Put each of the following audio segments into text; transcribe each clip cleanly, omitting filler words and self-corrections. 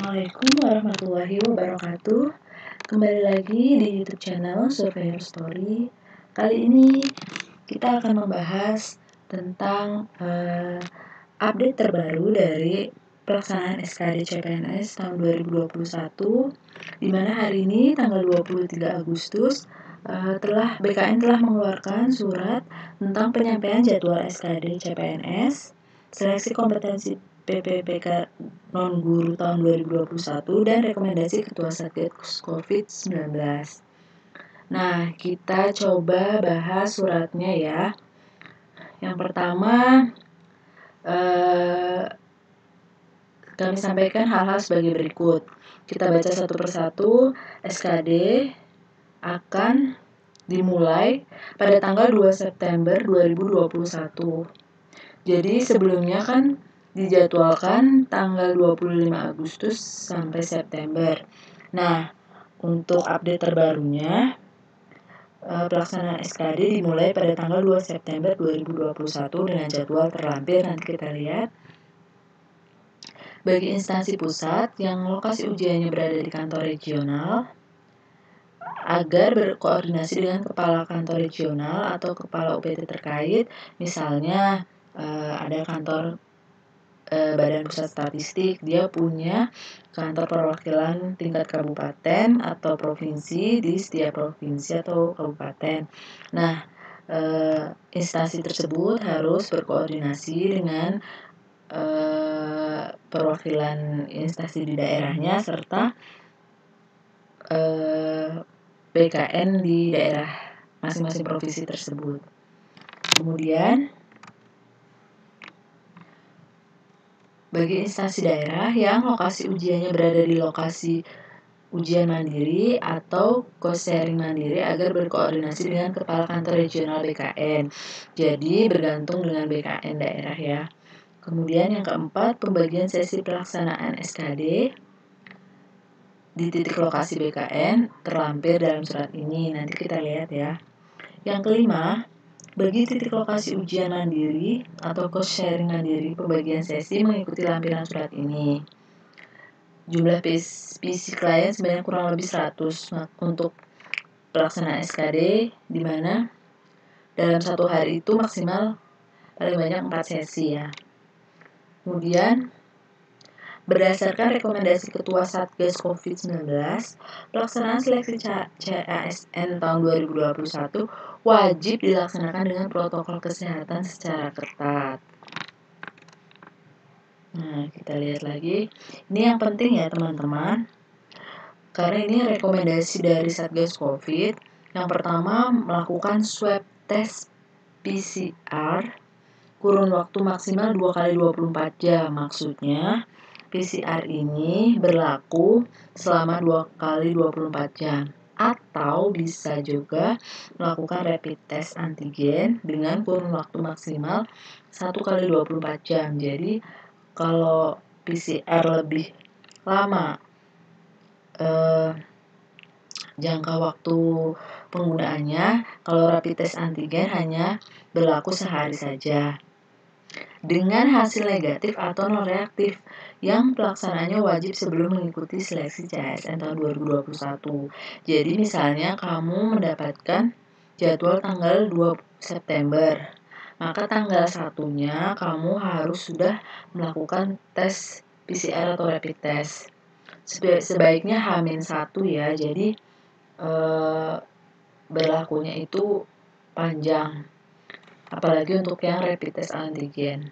Assalamualaikum warahmatullahi wabarakatuh. Kembali lagi di YouTube channel Surveyor Story. Kali ini kita akan membahas tentang update terbaru dari pelaksanaan SKD CPNS tahun 2021, di mana hari ini tanggal 23 Agustus BKN telah mengeluarkan surat tentang penyampaian jadwal SKD CPNS, seleksi kompetensi PPPK non-guru tahun 2021, dan rekomendasi Ketua Satgas COVID-19. Nah, kita coba bahas suratnya ya. Yang pertama, kami sampaikan hal-hal sebagai berikut. Kita baca satu persatu. SKD akan dimulai pada tanggal 2 September 2021. Jadi sebelumnya kan dijadwalkan tanggal 25 Agustus sampai September. Nah, untuk update terbarunya, pelaksanaan SKD dimulai pada tanggal 2 September 2021 dengan jadwal terlampir, nanti kita lihat. Bagi instansi pusat yang lokasi ujiannya berada di kantor regional, agar berkoordinasi dengan kepala kantor regional atau kepala UPT terkait, misalnya ada kantor Badan Pusat Statistik, dia punya kantor perwakilan tingkat kabupaten atau provinsi di setiap provinsi atau kabupaten. Nah, instansi tersebut harus berkoordinasi dengan perwakilan instansi di daerahnya serta BKN di daerah masing-masing provinsi tersebut. Kemudian, bagi instansi daerah yang lokasi ujiannya berada di lokasi ujian mandiri atau cost sharing mandiri, agar berkoordinasi dengan kepala kantor regional BKN. Jadi bergantung dengan BKN daerah ya. Kemudian yang keempat, pembagian sesi pelaksanaan SKD di titik lokasi BKN terlampir dalam surat ini. Nanti kita lihat ya. Yang kelima, bagi titik lokasi ujian mandiri atau cost sharing mandiri, pembagian sesi mengikuti lampiran surat ini. Jumlah PC klien sebanyak kurang lebih 100 untuk pelaksanaan SKD, di mana dalam satu hari itu maksimal paling banyak 4 sesi ya. Kemudian, berdasarkan rekomendasi Ketua Satgas COVID-19, pelaksanaan seleksi CASN tahun 2021 wajib dilaksanakan dengan protokol kesehatan secara ketat. Nah, kita lihat lagi. Ini yang penting ya teman-teman, karena ini rekomendasi dari Satgas COVID. Yang pertama, melakukan swab test PCR kurun waktu maksimal 2 kali 24 jam. Maksudnya, PCR ini berlaku selama 2 kali 24 jam. Atau bisa juga melakukan rapid test antigen dengan kurun waktu maksimal 1 kali 24 jam. Jadi, kalau PCR lebih lama jangka waktu penggunaannya, kalau rapid test antigen hanya berlaku sehari saja. Dengan hasil negatif atau non reaktif yang pelaksanaannya wajib sebelum mengikuti seleksi CASN tahun 2021. Jadi misalnya kamu mendapatkan jadwal tanggal 2 September, maka tanggal 1-nya kamu harus sudah melakukan tes PCR atau rapid test. Sebaiknya H-1 ya, jadi berlakunya itu panjang, apalagi untuk yang rapid test antigen.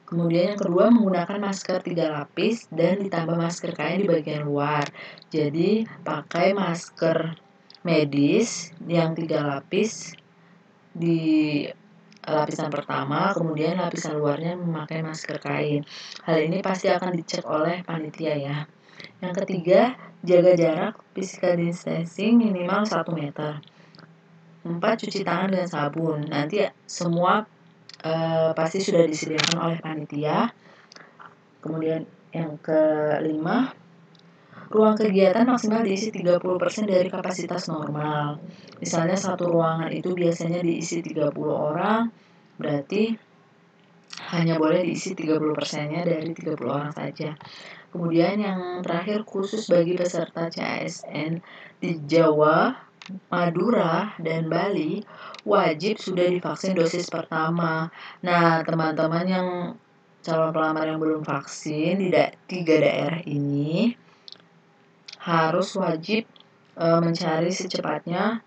Kemudian yang kedua, menggunakan masker 3 lapis dan ditambah masker kain di bagian luar. Jadi pakai masker medis yang 3 lapis di lapisan pertama, kemudian lapisan luarnya memakai masker kain. Hal ini pasti akan dicek oleh panitia ya. Yang ketiga, jaga jarak physical distancing minimal 1 meter. 4, cuci tangan dengan sabun. Nanti semua pasti sudah disediakan oleh panitia. Kemudian yang kelima, ruang kegiatan maksimal diisi 30% dari kapasitas normal. Misalnya satu ruangan itu biasanya diisi 30 orang, berarti hanya boleh diisi 30%-nya dari 30 orang saja. Kemudian yang terakhir khusus bagi peserta CASN di Jawa, Madura, dan Bali wajib sudah divaksin dosis pertama. Nah, teman-teman yang calon pelamar yang belum vaksin di 3 daerah ini harus wajib mencari secepatnya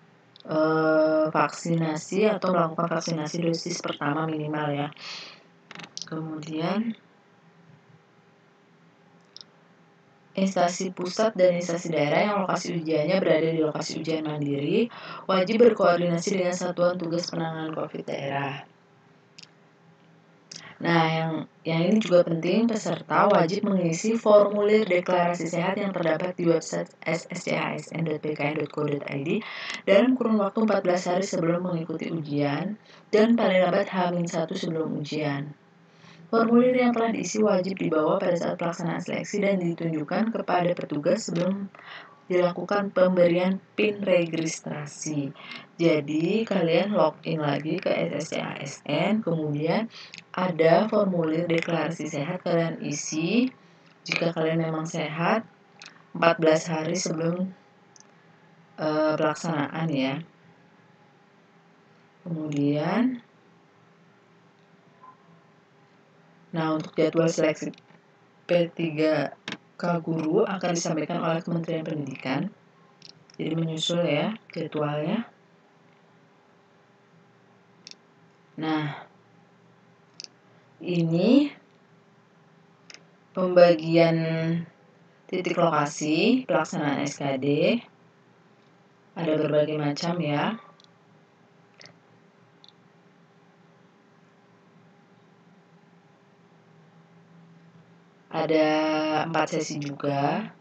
vaksinasi atau melakukan vaksinasi dosis pertama minimal ya. Kemudian instansi pusat dan instansi daerah yang lokasi ujiannya berada di lokasi ujian mandiri wajib berkoordinasi dengan Satuan Tugas Penanganan COVID daerah. Nah, yang ini juga penting, peserta wajib mengisi formulir deklarasi sehat yang terdapat di website sschasn.bkn.go.id dalam kurun waktu 14 hari sebelum mengikuti ujian dan paling lambat H-1 sebelum ujian. Formulir yang telah diisi wajib dibawa pada saat pelaksanaan seleksi dan ditunjukkan kepada petugas sebelum dilakukan pemberian PIN registrasi. Jadi, kalian login lagi ke SSCASN, kemudian ada formulir deklarasi sehat kalian isi. Jika kalian memang sehat, 14 hari sebelum pelaksanaan ya. Kemudian, nah untuk jadwal seleksi P3K guru akan disampaikan oleh Kementerian Pendidikan. Jadi menyusul ya jadwalnya. Nah, ini pembagian titik lokasi pelaksanaan SKD. Ada berbagai macam ya. Ada 4 sesi juga.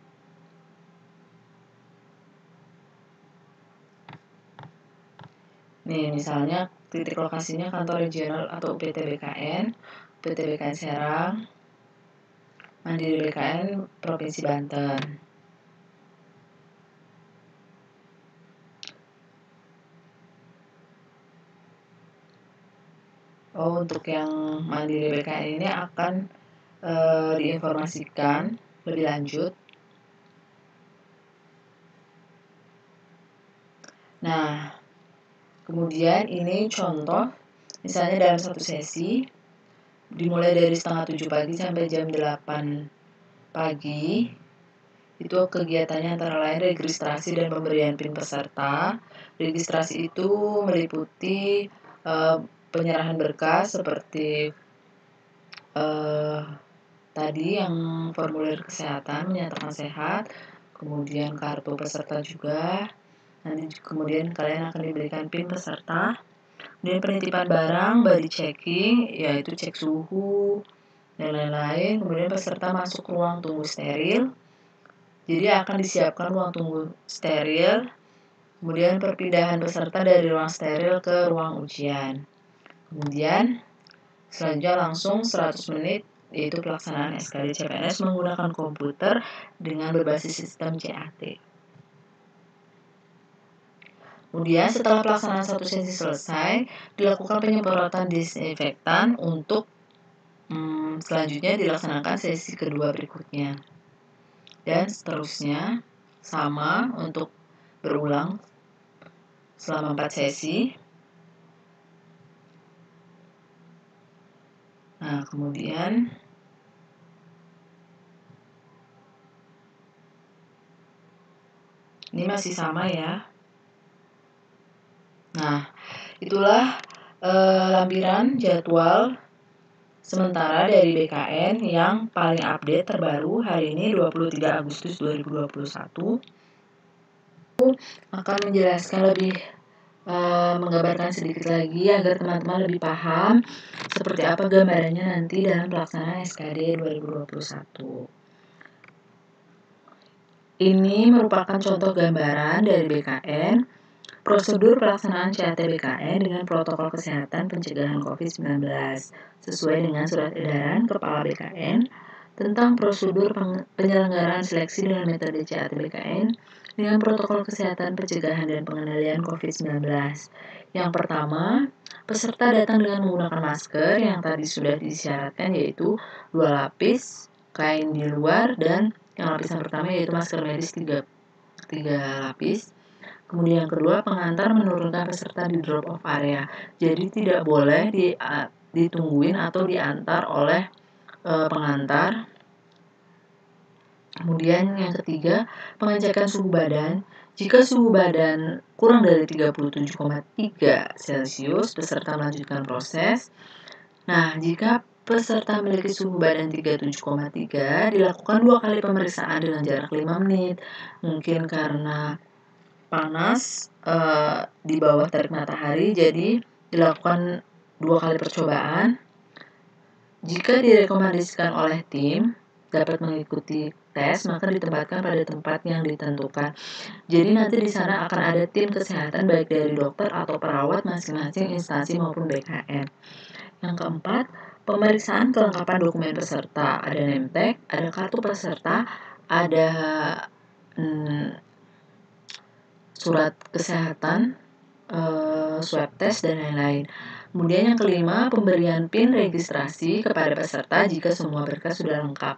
Nih, misalnya titik lokasinya kantor regional atau UPT BKN, UPT BKN Serang, Mandiri BKN Provinsi Banten. Oh, untuk yang Mandiri BKN ini akan diinformasikan lebih lanjut. Nah, kemudian ini contoh, misalnya dalam satu sesi, dimulai dari setengah 7 pagi sampai jam 8 pagi, itu kegiatannya antara lain registrasi dan pemberian PIN peserta. Registrasi itu meliputi penyerahan berkas seperti tadi yang formulir kesehatan menyatakan sehat, kemudian kartu peserta juga. Nanti kemudian kalian akan diberikan PIN peserta. Kemudian penitipan barang, body checking, yaitu cek suhu dan lain-lain. Kemudian peserta masuk ruang tunggu steril. Jadi akan disiapkan ruang tunggu steril. Kemudian perpindahan peserta dari ruang steril ke ruang ujian. Kemudian selanjutnya langsung 100 menit yaitu pelaksanaan SKD CPNS menggunakan komputer dengan berbasis sistem CAT. Kemudian setelah pelaksanaan satu sesi selesai, dilakukan penyemprotan disinfektan untuk selanjutnya dilaksanakan sesi kedua berikutnya. Dan seterusnya sama untuk berulang selama 4 sesi. Nah, kemudian ini masih sama ya. Nah, itulah lampiran jadwal sementara dari BKN yang paling update terbaru hari ini 23 Agustus 2021. Akan menjelaskan lebih menggambarkan sedikit lagi agar teman-teman lebih paham seperti apa gambarannya nanti dalam pelaksanaan SKD 2021. Ini merupakan contoh gambaran dari BKN prosedur pelaksanaan CAT BKN dengan protokol kesehatan pencegahan COVID-19 sesuai dengan surat edaran Kepala BKN tentang prosedur penyelenggaraan seleksi dengan metode CAT BKN dengan protokol kesehatan pencegahan dan pengendalian COVID-19. Yang pertama, peserta datang dengan menggunakan masker yang tadi sudah disyaratkan yaitu 2 lapis kain di luar, dan yang lapisan pertama yaitu masker medis 3 lapis. Kemudian yang kedua, pengantar menurunkan peserta di drop off area. Jadi tidak boleh ditungguin atau diantar oleh pengantar. Kemudian yang ketiga, pengecekan suhu badan. Jika suhu badan kurang dari 37,3 Celcius, peserta melanjutkan proses. Nah, jika peserta memiliki suhu badan 37,3, dilakukan 2 kali pemeriksaan dengan jarak 5 menit. Mungkin karena panas di bawah terik matahari, jadi dilakukan 2 kali percobaan. Jika direkomendasikan oleh tim dapat mengikuti tes, maka ditempatkan pada tempat yang ditentukan. Jadi nanti di sana akan ada tim kesehatan baik dari dokter atau perawat masing-masing instansi maupun BKN. Yang keempat, pemeriksaan kelengkapan dokumen peserta. Ada name tag, ada kartu peserta, ada surat kesehatan, swab test, dan lain-lain. Kemudian yang kelima, pemberian PIN registrasi kepada peserta jika semua berkas sudah lengkap.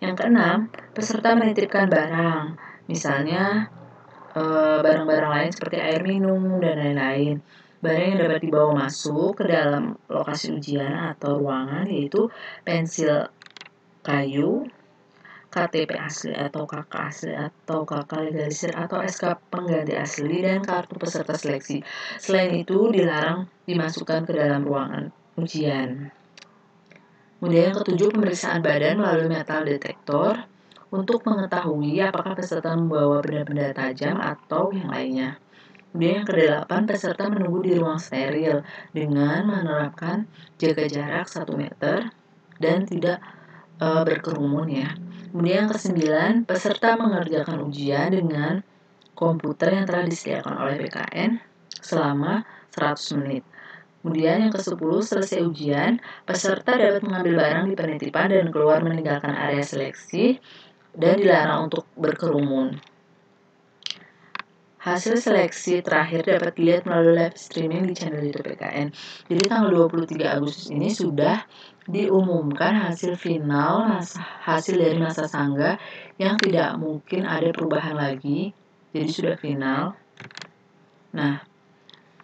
Yang keenam, peserta menitipkan barang, misalnya barang-barang lain seperti air minum dan lain-lain. Barang yang dapat dibawa masuk ke dalam lokasi ujian atau ruangan yaitu pensil kayu, KTP asli atau KK asli atau KK legalisir atau SK pengganti asli, dan kartu peserta seleksi. Selain itu, dilarang dimasukkan ke dalam ruangan ujian. Kemudian yang ketujuh, pemeriksaan badan melalui metal detektor untuk mengetahui apakah peserta membawa benda-benda tajam atau yang lainnya. Kemudian yang kedelapan, peserta menunggu di ruang steril dengan menerapkan jaga jarak 1 meter dan tidak berkerumun ya. Kemudian yang kesembilan, peserta mengerjakan ujian dengan komputer yang telah disediakan oleh BKN selama 100 menit. Kemudian yang ke-10, selesai ujian, peserta dapat mengambil barang di penitipan dan keluar meninggalkan area seleksi dan dilarang untuk berkerumun. Hasil seleksi terakhir dapat dilihat melalui live streaming di channel YouTube BKN. Jadi tanggal 23 Agustus ini sudah diumumkan hasil final, hasil dari masa sangga yang tidak mungkin ada perubahan lagi. Jadi sudah final. Nah,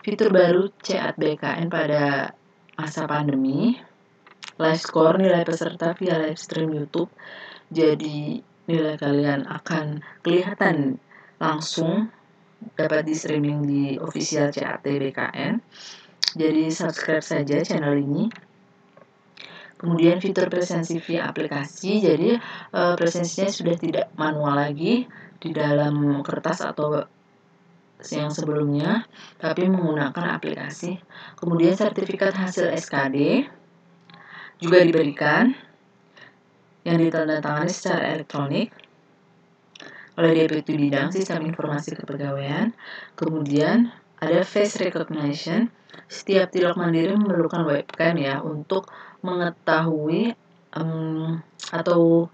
fitur baru CAT BKN pada masa pandemi, live score nilai peserta via live stream YouTube. Jadi nilai kalian akan kelihatan langsung, dapat di streaming di official CAT BKN. Jadi subscribe saja channel ini. Kemudian fitur presensi via aplikasi, jadi presensinya sudah tidak manual lagi di dalam kertas atau yang sebelumnya, tapi menggunakan aplikasi. Kemudian sertifikat hasil SKD juga diberikan yang ditandatangani secara elektronik oleh Deputi Bidang Sistem Informasi Kepegawaian. Kemudian ada face recognition. Setiap tilak mandiri memerlukan webcam ya untuk mengetahui atau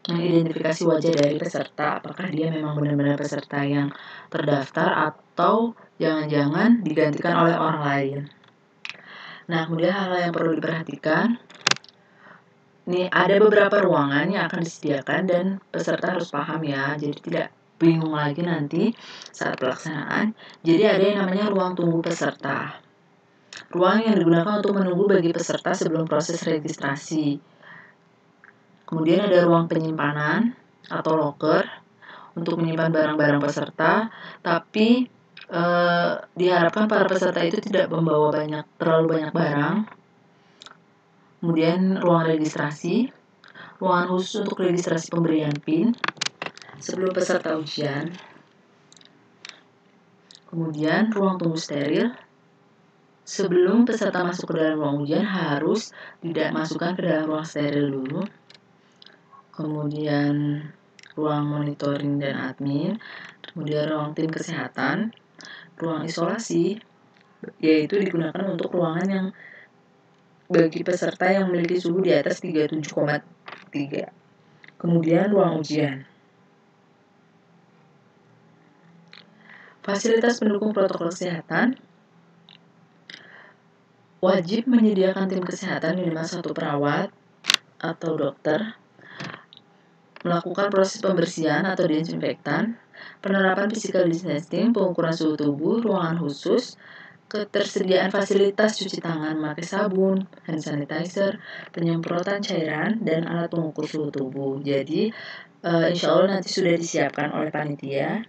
mengidentifikasi wajah dari peserta, apakah dia memang benar-benar peserta yang terdaftar atau jangan-jangan digantikan oleh orang lain. Nah, kemudian hal yang perlu diperhatikan, nih ada beberapa ruangan yang akan disediakan dan peserta harus paham ya, jadi tidak bingung lagi nanti saat pelaksanaan. Jadi ada yang namanya ruang tunggu peserta. Ruang yang digunakan untuk menunggu bagi peserta sebelum proses registrasi. Kemudian ada ruang penyimpanan atau locker untuk menyimpan barang-barang peserta, tapi diharapkan para peserta itu tidak membawa terlalu banyak barang. Kemudian ruang registrasi, ruangan khusus untuk registrasi pemberian PIN sebelum peserta ujian. Kemudian ruang tunggu steril. Sebelum peserta masuk ke dalam ruang ujian harus tidak masukkan ke dalam ruang steril dulu. Kemudian ruang monitoring dan admin, kemudian ruang tim kesehatan, ruang isolasi, yaitu digunakan untuk ruangan yang bagi peserta yang memiliki suhu di atas 37,3. Kemudian ruang ujian. Fasilitas pendukung protokol kesehatan wajib menyediakan tim kesehatan minimal 1 perawat atau dokter melakukan proses pembersihan atau disinfektan, penerapan physical distancing, pengukuran suhu tubuh, ruangan khusus, ketersediaan fasilitas cuci tangan memakai sabun, hand sanitizer, penyemprotan cairan, dan alat pengukur suhu tubuh. Jadi, insya Allah nanti sudah disiapkan oleh panitia.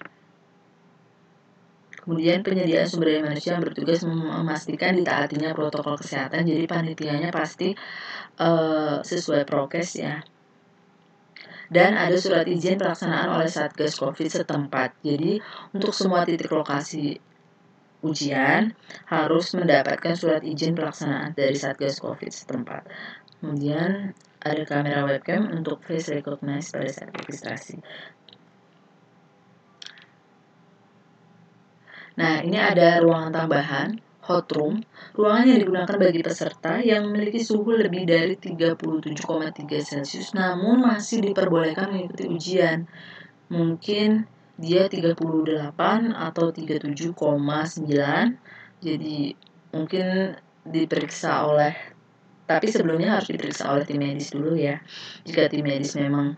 Kemudian penyediaan sumber daya manusia yang bertugas memastikan ditaatinya protokol kesehatan. Jadi panitianya pasti sesuai prokes ya. Dan ada surat izin pelaksanaan oleh Satgas Covid setempat. Jadi untuk semua titik lokasi ujian harus mendapatkan surat izin pelaksanaan dari Satgas Covid setempat. Kemudian ada kamera webcam untuk face recognize pada saat registrasi. Nah, ini ada ruangan tambahan, hot room, ruangan yang digunakan bagi peserta yang memiliki suhu lebih dari 37,3 Celcius namun masih diperbolehkan mengikuti ujian. Mungkin dia 38 atau 37,9. Jadi mungkin diperiksa oleh, tapi sebelumnya harus diperiksa oleh tim medis dulu ya. Jika tim medis memang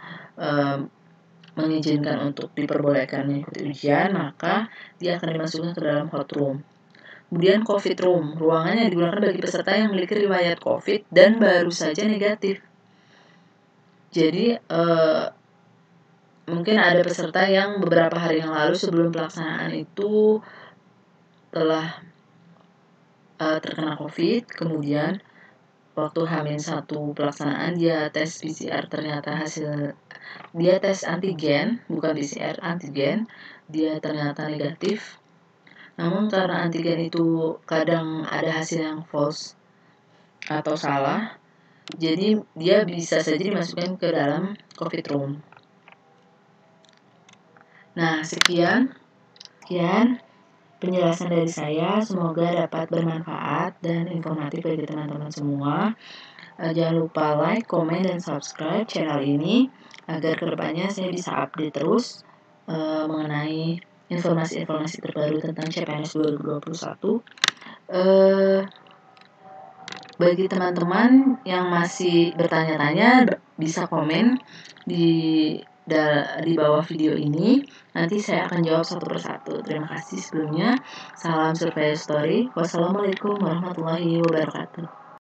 mengizinkan untuk diperbolehkan mengikuti ujian, maka dia akan dimasukkan ke dalam hot room. Kemudian COVID room, ruangan yang digunakan bagi peserta yang memiliki riwayat COVID dan baru saja negatif. Jadi mungkin ada peserta yang beberapa hari yang lalu sebelum pelaksanaan itu telah terkena COVID, kemudian waktu H-1 pelaksanaan dia tes PCR, ternyata hasil dia tes antigen, bukan PCR, antigen, dia ternyata negatif. Namun karena antigen itu kadang ada hasil yang false atau salah, jadi dia bisa saja dimasukkan ke dalam COVID room. Nah, sekian penjelasan dari saya, semoga dapat bermanfaat dan informatif bagi teman-teman semua. Jangan lupa like, komen, dan subscribe channel ini agar kedepannya saya bisa update terus mengenai informasi-informasi terbaru tentang CPNS 2021. Bagi teman-teman yang masih bertanya-tanya bisa komen di bawah video ini. Nanti saya akan jawab satu persatu. Terima kasih sebelumnya. Salam Survey Story. Wassalamualaikum warahmatullahi wabarakatuh.